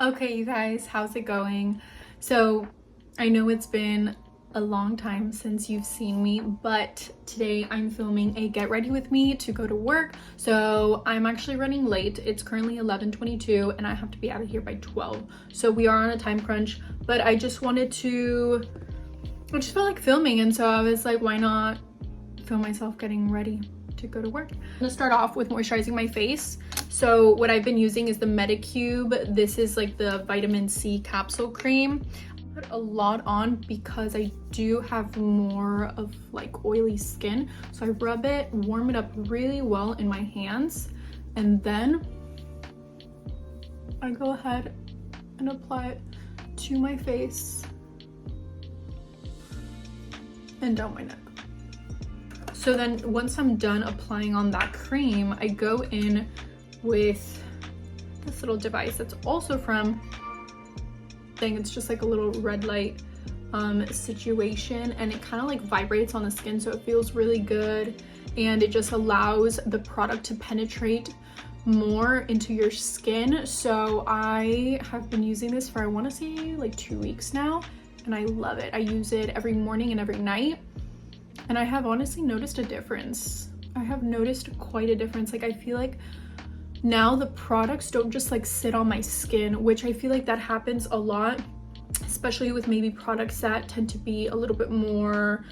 Okay, you guys, how's it going? So, I know it's been a long time since you've seen me, but today I'm filming a get ready with me to go to work. So, I'm actually running late. It's currently 11:22 and I have to be out of here by 12. So, we are on a time crunch, but I just felt like filming, and so I was like, why not film myself getting ready to go to work. I'm gonna start off with moisturizing my face. So what I've been using is the Medicube. This is like the vitamin C capsule cream. I put a lot on because I do have more of like oily skin. So I rub it, warm it up really well in my hands, and then I go ahead and apply it to my face and down my neck. So then once I'm done applying on that cream, I go in with this little device that's also from it's just like a little red light situation, and it kind of like vibrates on the skin, so it feels really good, and it just allows the product to penetrate more into your skin. So I have been using this for, I want to say like 2 weeks now, and I love it. I use it every morning and every night. And I have honestly noticed a difference. I have noticed quite a difference. Like I feel like now the products don't just like sit on my skin, which I feel like that happens a lot, especially with maybe products that tend to be a little bit more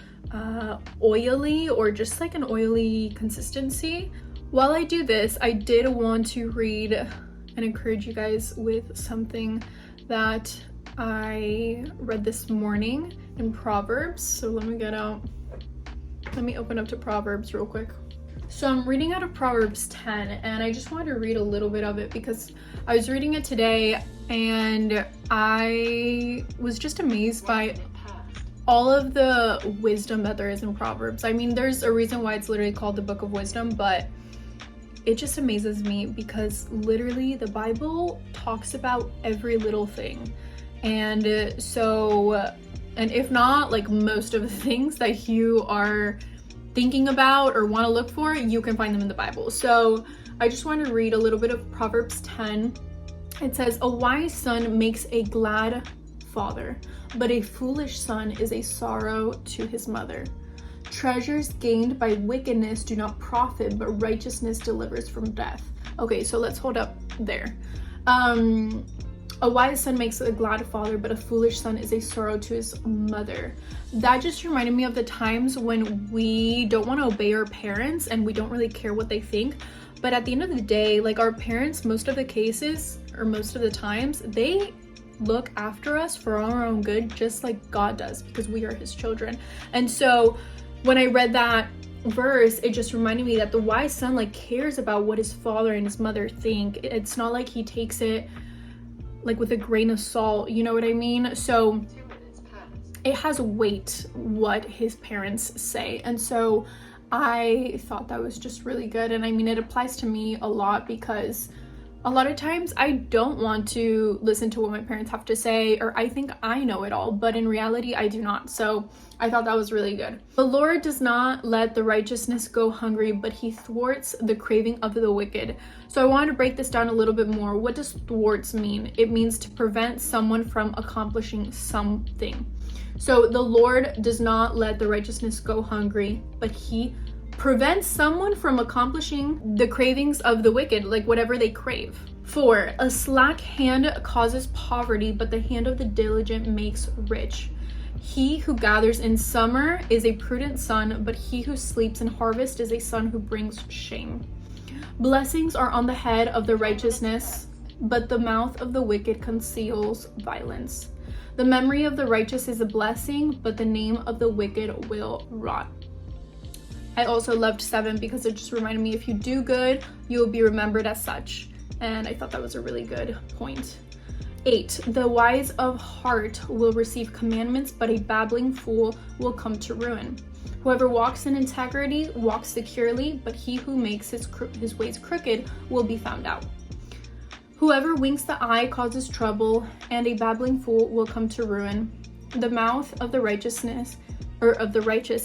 oily or just like an oily consistency. While I do this, I did want to read and encourage you guys with something that I read this morning in Proverbs. So let me open up to Proverbs real quick. So I'm reading out of Proverbs 10, and I just wanted to read a little bit of it because I was reading it today and I was just amazed by all of the wisdom that there is in Proverbs. I mean, there's a reason why it's literally called the Book of Wisdom, but it just amazes me because literally the Bible talks about every little thing. And and if not, like most of the things that you are thinking about or want to look for, you can find them in the Bible. So I just want to read a little bit of Proverbs 10. It says, "A wise son makes a glad father, but a foolish son is a sorrow to his mother. Treasures gained by wickedness do not profit, but righteousness delivers from death." Okay, so let's hold up there. A wise son makes a glad father, but a foolish son is a sorrow to his mother. That just reminded me of the times when we don't want to obey our parents and we don't really care what they think. But at the end of the day, like our parents, most of the cases or most of the times, they look after us for our own good, just like God does, because we are his children. And so when I read that verse, it just reminded me that the wise son like cares about what his father and his mother think. It's not like he takes it like with a grain of salt, you know what I mean? So it has weight what his parents say. And so I thought that was just really good. And I mean, it applies to me a lot because a lot of times I don't want to listen to what my parents have to say, or I think I know it all, but in reality I do not. So I thought that was really good. "The Lord does not let the righteousness go hungry, but he thwarts the craving of the wicked." So I wanted to break this down a little bit more. What does thwarts mean? It means to prevent someone from accomplishing something. So the Lord does not let the righteousness go hungry, but he prevents someone from accomplishing the cravings of the wicked, like whatever they crave. 4, a slack hand causes poverty, but the hand of the diligent makes rich. He who gathers in summer is a prudent son, but he who sleeps in harvest is a son who brings shame. Blessings are on the head of the righteousness, but the mouth of the wicked conceals violence. The memory of the righteous is a blessing, but the name of the wicked will rot. I also loved 7 because it just reminded me, if you do good, you will be remembered as such. And I thought that was a really good point. 8, the wise of heart will receive commandments, but a babbling fool will come to ruin. Whoever walks in integrity walks securely, but he who makes his ways crooked will be found out. Whoever winks the eye causes trouble, and a babbling fool will come to ruin. The mouth of the righteous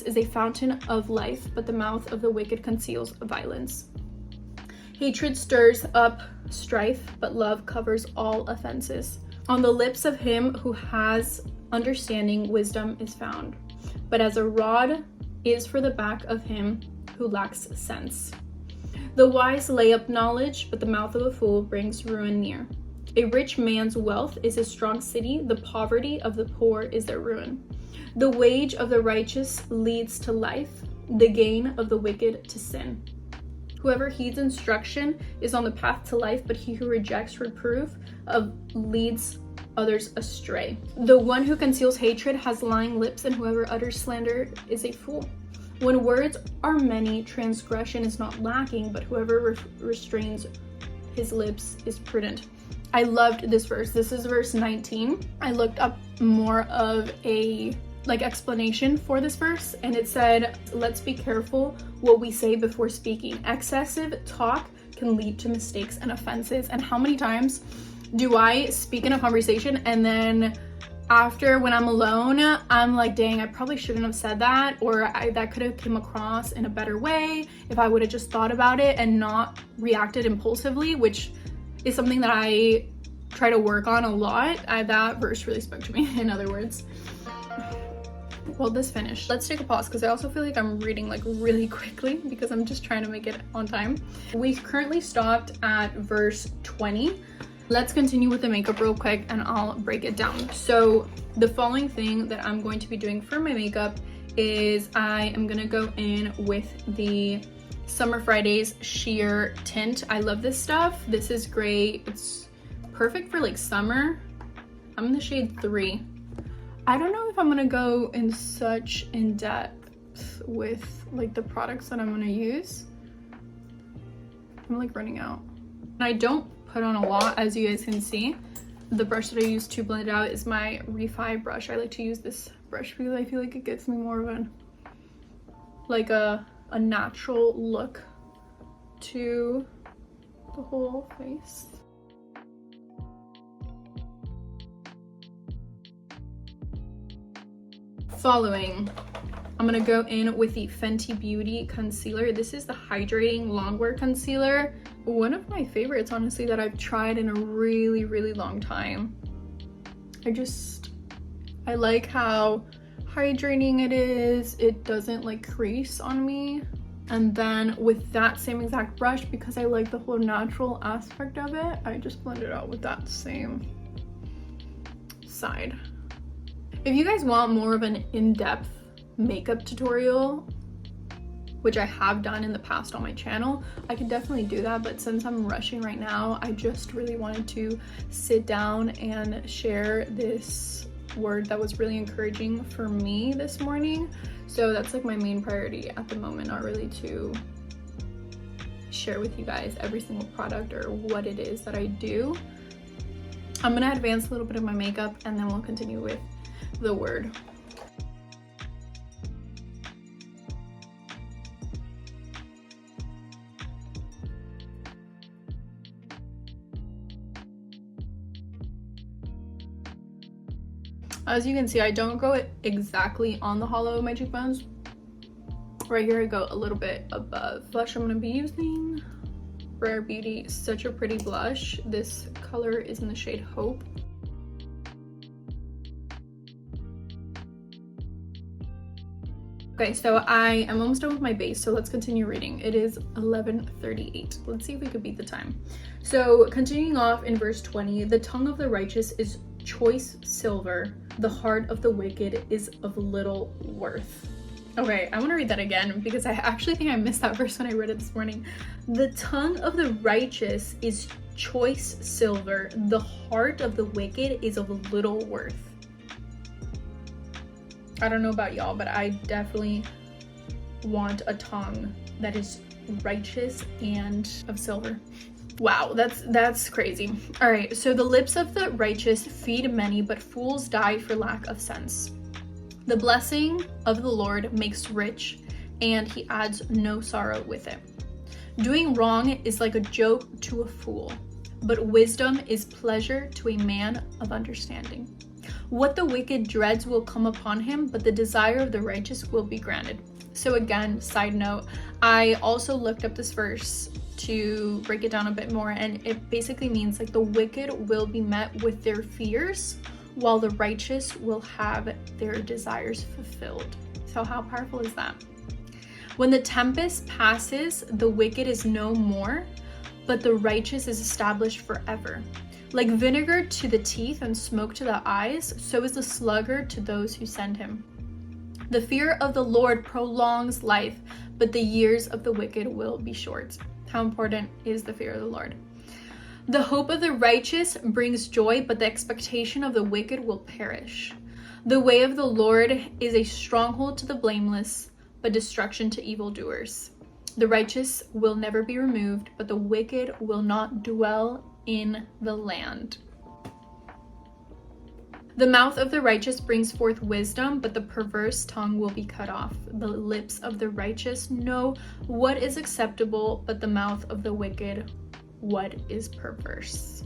is a fountain of life, but the mouth of the wicked conceals violence. Hatred stirs up strife, but love covers all offenses. On the lips of him who has understanding, wisdom is found, but as a rod is for the back of him who lacks sense. The wise lay up knowledge, but the mouth of a fool brings ruin near. A rich man's wealth is a strong city, the poverty of the poor is their ruin. The wage of the righteous leads to life, the gain of the wicked to sin. Whoever heeds instruction is on the path to life, but he who rejects reproof leads others astray. The one who conceals hatred has lying lips, and whoever utters slander is a fool. When words are many, transgression is not lacking, but whoever restrains his lips is prudent. I loved this verse. This is verse 19. I looked up more of a explanation for this verse, and it said, let's be careful what we say before speaking. Excessive talk can lead to mistakes and offenses. And how many times do I speak in a conversation and then after, when I'm alone, I'm like, dang, I probably shouldn't have said that, or that could have come across in a better way if I would have just thought about it and not reacted impulsively, which is something that I try to work on a lot. That verse really spoke to me, in other words. Well, this finished. Let's take a pause because I also feel like I'm reading really quickly because I'm just trying to make it on time. We currently stopped at verse 20. Let's continue with the makeup real quick and I'll break it down. So the following thing that I'm going to be doing for my makeup is I am gonna go in with the Summer Fridays sheer tint. I love this stuff. This is great. It's perfect for summer. I'm in the shade 3. I don't know if I'm gonna go in such in depth with the products that I'm gonna use. I'm running out. And I don't put on a lot, as you guys can see. The brush that I use to blend it out is my Refi brush. I like to use this brush because I feel like it gives me more of a natural look to the whole face. Following, I'm gonna go in with the Fenty Beauty concealer. This is the hydrating longwear concealer. One of my favorites, honestly, that I've tried in a really, really long time. I like how hydrating it is. It doesn't crease on me. And then with that same exact brush, because I like the whole natural aspect of it, I just blend it out with that same side. If you guys want more of an in-depth makeup tutorial, which I have done in the past on my channel, I could definitely do that, but since I'm rushing right now, I just really wanted to sit down and share this word that was really encouraging for me this morning. So that's my main priority at the moment, not really to share with you guys every single product or what it is that I do. I'm gonna advance a little bit of my makeup and then we'll continue with the word. As you can see, I don't go exactly on the hollow of my cheekbones. Right here I go a little bit above. Blush I'm gonna be using Rare Beauty, such a pretty blush. This color is in the shade Hope. Okay, so I am almost done with my base, so let's continue reading. It is 11:38. Let's see if we could beat the time. So continuing off in verse 20, the tongue of the righteous is choice silver, the heart of the wicked is of little worth. Okay, I want to read that again because I actually think I missed that verse when I read it this morning. The tongue of the righteous is choice silver, the heart of the wicked is of little worth. I don't know about y'all, but I definitely want a tongue that is righteous and of silver. Wow, that's crazy. All right, so the lips of the righteous feed many, but fools die for lack of sense. The blessing of the Lord makes rich, and he adds no sorrow with it. Doing wrong is like a joke to a fool, but wisdom is pleasure to a man of understanding. What the wicked dreads will come upon him, but the desire of the righteous will be granted. So again, side note, I also looked up this verse to break it down a bit more, and it basically means like the wicked will be met with their fears while the righteous will have their desires fulfilled. So how powerful is that? When the tempest passes, the wicked is no more, but the righteous is established forever. Like vinegar to the teeth and smoke to the eyes, so is the sluggard to those who send him. The fear of the Lord prolongs life, but the years of the wicked will be short. How important is the fear of the Lord? The hope of the righteous brings joy, but the expectation of the wicked will perish. The way of the Lord is a stronghold to the blameless, but destruction to evildoers. The righteous will never be removed, but the wicked will not dwell in the land. The mouth of the righteous brings forth wisdom, but the perverse tongue will be cut off. The lips of the righteous know what is acceptable, but the mouth of the wicked, what is perverse.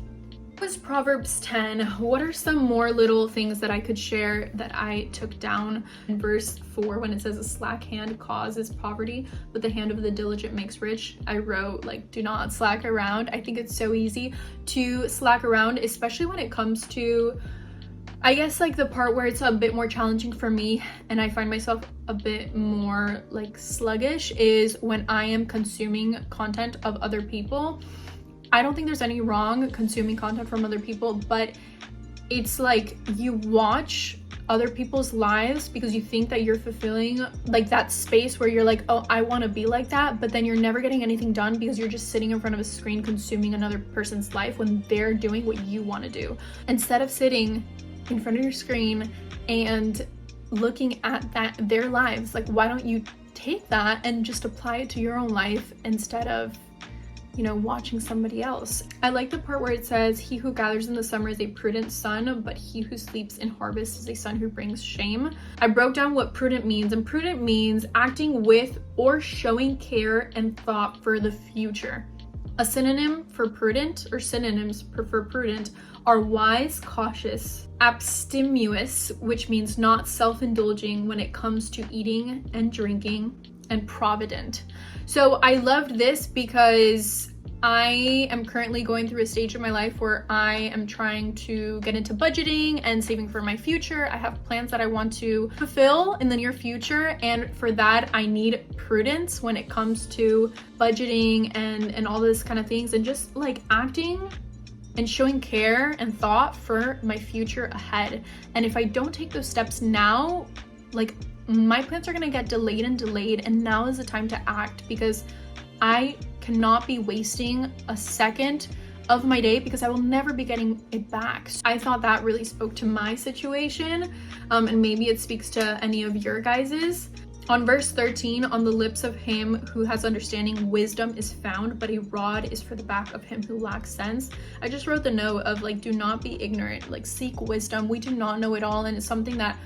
That was Proverbs 10. What are some more little things that I could share that I took down? In verse 4, when it says a slack hand causes poverty, but the hand of the diligent makes rich, I wrote like, do not slack around. I think it's so easy to slack around, especially when it comes to, I guess, like the part where it's a bit more challenging for me and I find myself a bit more like sluggish is when I am consuming content of other people. I don't think there's any wrong consuming content from other people, but it's like you watch other people's lives because you think that you're fulfilling like that space where you're like, oh, I want to be like that, but then you're never getting anything done because you're just sitting in front of a screen consuming another person's life when they're doing what you want to do. Instead of sitting in front of your screen and looking at their lives, like why don't you take that and just apply it to your own life instead of watching somebody else. I like the part where it says, he who gathers in the summer is a prudent son, but he who sleeps in harvest is a son who brings shame. I broke down what prudent means, and prudent means acting with or showing care and thought for the future. A synonym for prudent, or synonyms for prudent, are wise, cautious, abstemious, which means not self-indulging when it comes to eating and drinking, and provident. So I loved this because I am currently going through a stage of my life where I am trying to get into budgeting and saving for my future. I have plans that I want to fulfill in the near future, and for that I need prudence when it comes to budgeting and all this kind of things, and just like acting and showing care and thought for my future ahead. And if I don't take those steps now, like my plans are gonna get delayed, and now is the time to act, because I cannot be wasting a second of my day because I will never be getting it back. So I thought that really spoke to my situation, and maybe it speaks to any of your guys's. On verse 13, on the lips of him who has understanding, wisdom is found, but a rod is for the back of him who lacks sense. I just wrote the note of like, do not be ignorant, like seek wisdom. We do not know it all, and it's something that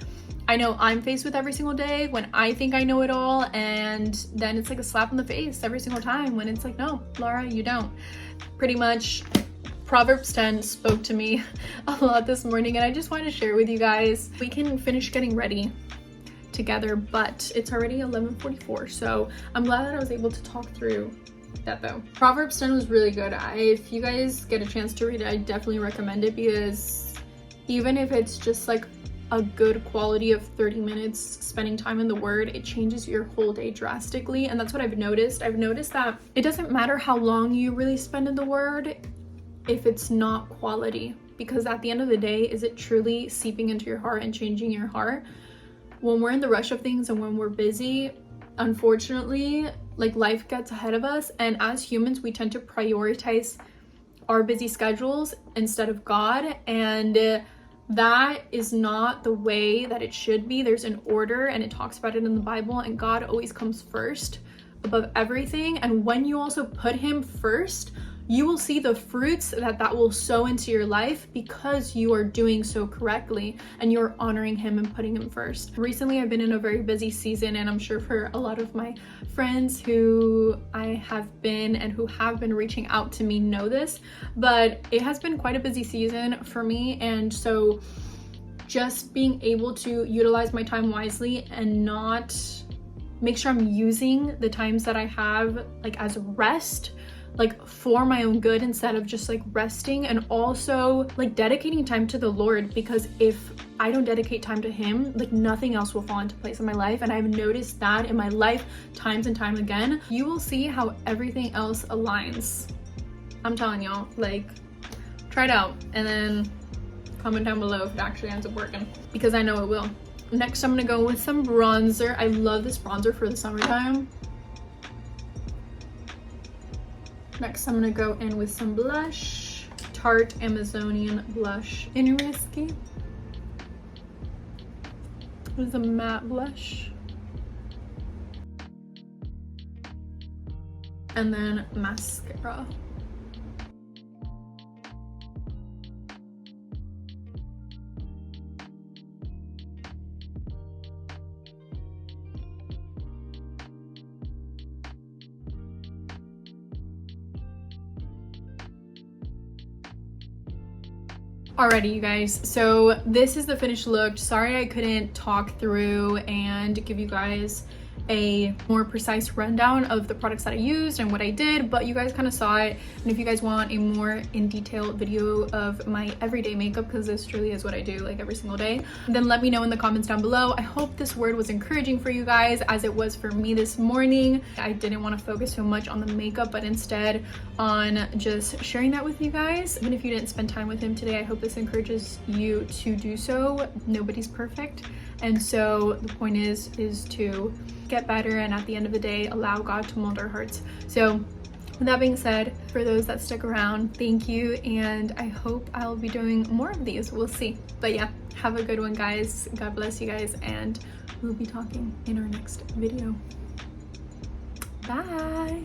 I know I'm faced with every single day when I think I know it all, and then it's like a slap in the face every single time when it's like, no, Laura, you don't. Pretty much Proverbs 10 spoke to me a lot this morning, and I just wanted to share with you guys. We can finish getting ready together, but it's already 11:44, so I'm glad that I was able to talk through that though. Proverbs 10 was really good. If you guys get a chance to read it, I definitely recommend it, because even if it's just like a good quality of 30 minutes spending time in the word, it changes your whole day drastically. And that's what I've noticed. I've noticed that it doesn't matter how long you really spend in the word if it's not quality, because at the end of the day, is it truly seeping into your heart and changing your heart? When we're in the rush of things and when we're busy, unfortunately, like life gets ahead of us, and as humans we tend to prioritize our busy schedules instead of God, and that is not the way that it should be. There's an order, and it talks about it in the Bible, and God always comes first above everything. And when you also put him first, you will see the fruits that will sow into your life, because you are doing so correctly and you're honoring him and putting him first. Recently, I've been in a very busy season, and I'm sure for a lot of my friends who I have been and who have been reaching out to me know this, but it has been quite a busy season for me. And so just being able to utilize my time wisely and not make sure I'm using the times that I have like as rest, like for my own good instead of just like resting, and also like dedicating time to the Lord, because if I don't dedicate time to him, like nothing else will fall into place in my life. And I've noticed that in my life times and time again. You will see how everything else aligns. I'm telling y'all, like, try it out and then comment down below if it actually ends up working, because I know it will. Next, I'm gonna go with some bronzer. I love this bronzer for the summertime. Next, I'm gonna go in with some blush. Tarte Amazonian blush in Risky. This is a matte blush. And then mascara. Alrighty, you guys, so this is the finished look. Sorry I couldn't talk through and give you guys a more precise rundown of the products that I used and what I did, but you guys kind of saw it. And if you guys want a more in detail video of my everyday makeup, because this truly is what I do like every single day, then let me know in the comments down below. I hope this word was encouraging for you guys as it was for me this morning. I didn't want to focus so much on the makeup, but instead on just sharing that with you guys. Even if you didn't spend time with him today, I hope this encourages you to do so. Nobody's perfect, and so the point is to get better, and at the end of the day, allow God to mold our hearts. So with that being said, for those that stick around, thank you, and I hope I'll be doing more of these. We'll see. But yeah, have a good one, guys. God bless you guys, and we'll be talking in our next video. Bye.